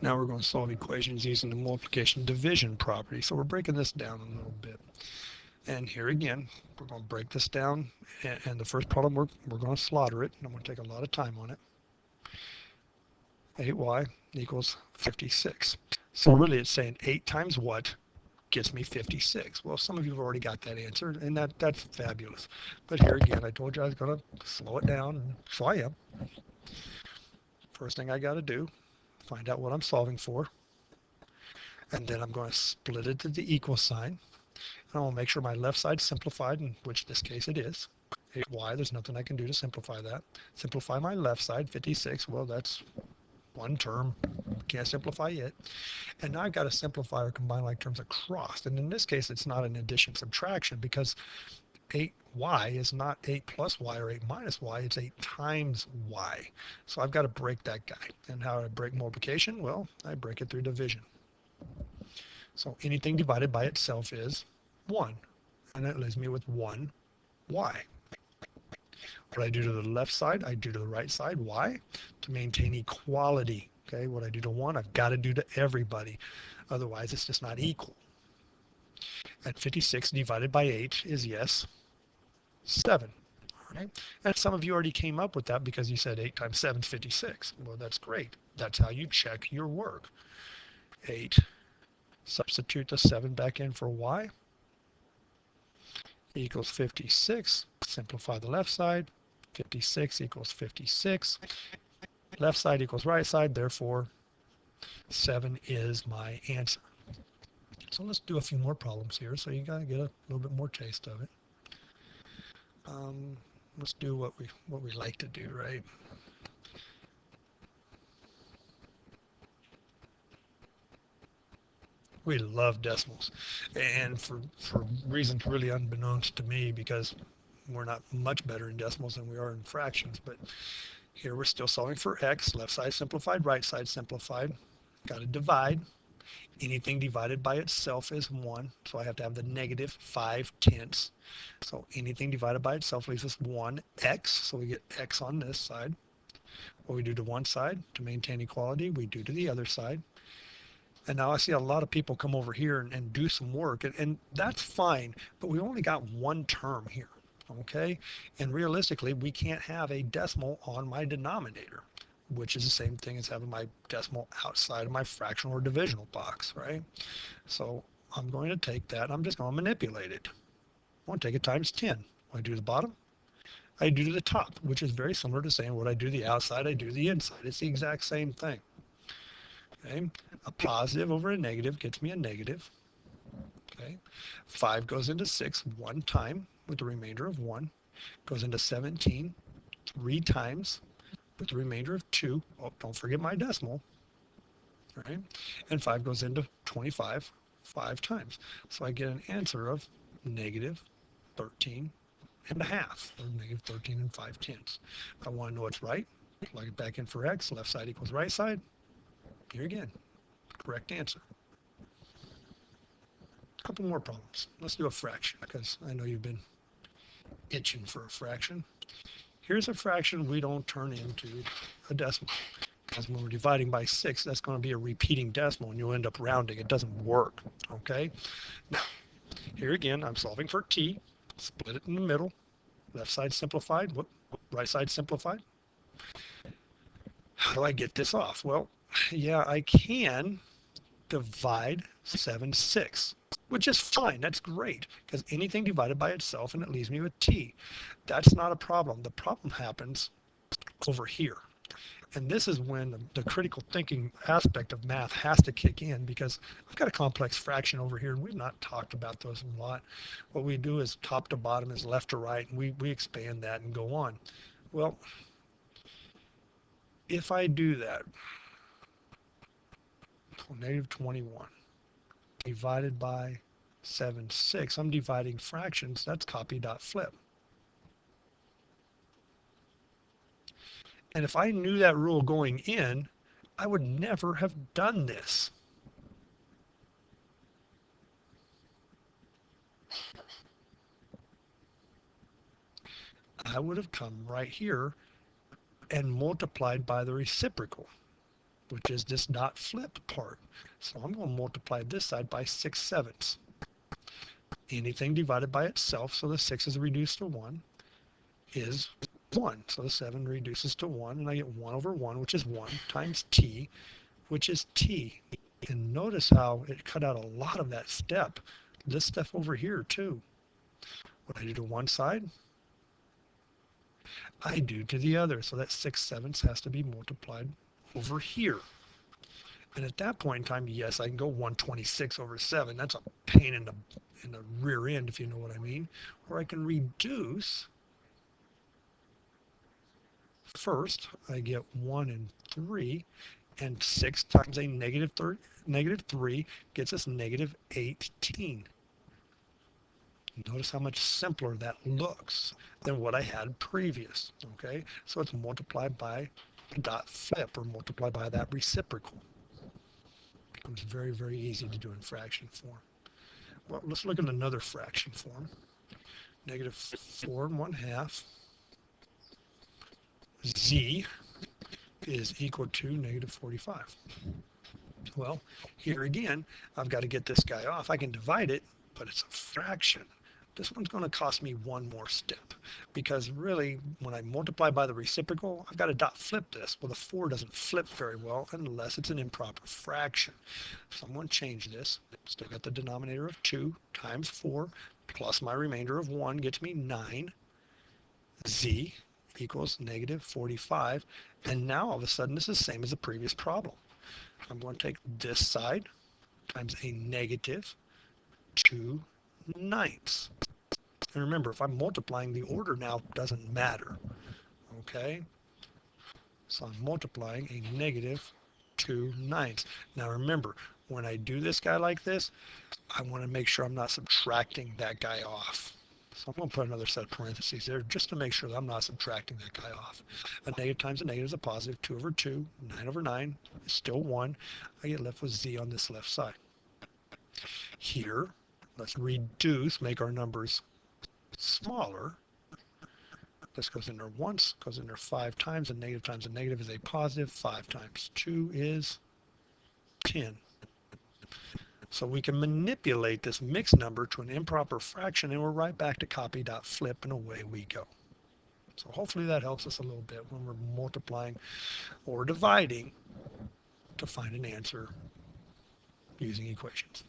Now we're going to solve equations using the multiplication division property. So we're breaking this down a little bit. And here again, we're going to break this down. And the first problem, we're going to slaughter it. And I'm going to take a lot of time on it. 8y equals 56. So really it's saying 8 times what gets me 56. Well, some of you have already got that answer, and that's fabulous. But here again, I told you I was going to slow it down, and so I am. First thing I got to do, find out what I'm solving for. And then I'm going to split it to the equal sign. And I will make sure my left side's simplified, in which this case it is. 8y, there's nothing I can do to simplify that. Simplify my left side, 56. Well, that's one term. Can't simplify it. And now I've got to simplify or combine like terms across. And in this case, it's not an addition subtraction because 8y is not 8 plus y or 8 minus y. It's 8 times y. So I've got to break that guy. And how do I break multiplication? Well, I break it through division. So anything divided by itself is 1. And that leaves me with 1y. What I do to the left side, I do to the right side. Why? To maintain equality. Okay, what I do to one, I've got to do to everybody. Otherwise, it's just not equal. And 56 divided by 8 is, yes, 7. All right? And some of you already came up with that because you said 8 times 7 is 56. Well, that's great. That's how you check your work. 8, substitute the 7 back in for y, equals 56. Simplify the left side. 56 equals 56. Left side equals right side, therefore 7 is my answer. So let's do a few more problems here so you got to get a little bit more taste of it. Let's do what we like to do, right? We love decimals, and for reasons really unbeknownst to me, because we're not much better in decimals than we are in fractions. But here we're still solving for x. Left side simplified, right side simplified. Got to divide. Anything divided by itself is 1, so I have to have the negative 5/10. So anything divided by itself leaves us 1x, so we get x on this side. What we do to one side to maintain equality, we do to the other side. And now I see a lot of people come over here and do some work, and that's fine, but we only got one term here, okay? And realistically, we can't have a decimal on my denominator, which is the same thing as having my decimal outside of my fractional or divisional box, right? So I'm going to take that, and I'm just going to manipulate it. I'm going to take it times 10. When I do the bottom, I do to the top, which is very similar to saying what I do to the outside, I do to the inside. It's the exact same thing. Okay, a positive over a negative gets me a negative. Okay, 5 goes into 6 one time with the remainder of 1. Goes into 17 3 times with the remainder of 2. Oh, don't forget my decimal. Right? And 5 goes into 25 5 times. So I get an answer of negative 13 and a half, or negative 13 and 5/10. If I want to know what's right, plug it back in for x. Left side equals right side. Here again, correct answer. A couple more problems. Let's do a fraction, because I know you've been itching for a fraction. Here's a fraction we don't turn into a decimal, because when we're dividing by 6, that's going to be a repeating decimal, and you'll end up rounding. It doesn't work, okay? Now, here again, I'm solving for t. Split it in the middle. Left side simplified. Whoop, right side simplified. How do I get this off? Well, yeah, I can divide 7/6, which is fine. That's great, because anything divided by itself, and it leaves me with t. That's not a problem. The problem happens over here. And this is when the critical thinking aspect of math has to kick in, because I've got a complex fraction over here, and we've not talked about those a lot. What we do is top to bottom is left to right, and we expand that and go on. Well, if I do that, negative 21 divided by 7/6, I'm dividing fractions. That's copy dot flip. And if I knew that rule going in, I would never have done this. I would have come right here and multiplied by the reciprocal. which is this dot flip part. So I'm going to multiply this side by 6/7. Anything divided by itself, so the 6 is reduced to 1, is 1. So the 7 reduces to 1, and I get 1 over 1, which is 1, times t, which is t. And notice how it cut out a lot of that step. This stuff over here, too. What I do to one side, I do to the other. So that 6/7 has to be multiplied over here. And at that point in time, yes, I can go 126 over 7. That's a pain in the rear end, if you know what I mean. Or I can reduce. First, I get 1 and 3, and 6 times a negative 3 gets us negative 18. Notice how much simpler that looks than what I had previous. Okay, so it's multiplied by a dot flip, or multiplied by that reciprocal. Becomes very, very easy to do in fraction form. Well, let's look at another fraction form. Negative 4 1/2 z is equal to negative 45. Well, here again, I've got to get this guy off. I can divide it, but it's a fraction. This one's going to cost me one more step, because really, when I multiply by the reciprocal, I've got to dot flip this. Well, the 4 doesn't flip very well unless it's an improper fraction. So I'm going to change this. Still got the denominator of 2 times 4 plus my remainder of 1 gets me 9. Z equals negative 45. And now all of a sudden, this is the same as the previous problem. I'm going to take this side times a negative 2/9. And remember, if I'm multiplying, the order now doesn't matter. Okay? So I'm multiplying a negative 2/9. Now remember, when I do this guy like this, I want to make sure I'm not subtracting that guy off. So I'm going to put another set of parentheses there just to make sure that I'm not subtracting that guy off. A negative times a negative is a positive. 2 over 2, 9 over 9 is still 1. I get left with z on this left side. Here, let's reduce, make our numbers smaller. This goes in there once, goes in there 5 times. A negative times a negative is a positive. 5 times 2 is 10. So we can manipulate this mixed number to an improper fraction, and we're right back to copy dot flip, and away we go. So hopefully that helps us a little bit when we're multiplying or dividing to find an answer using equations.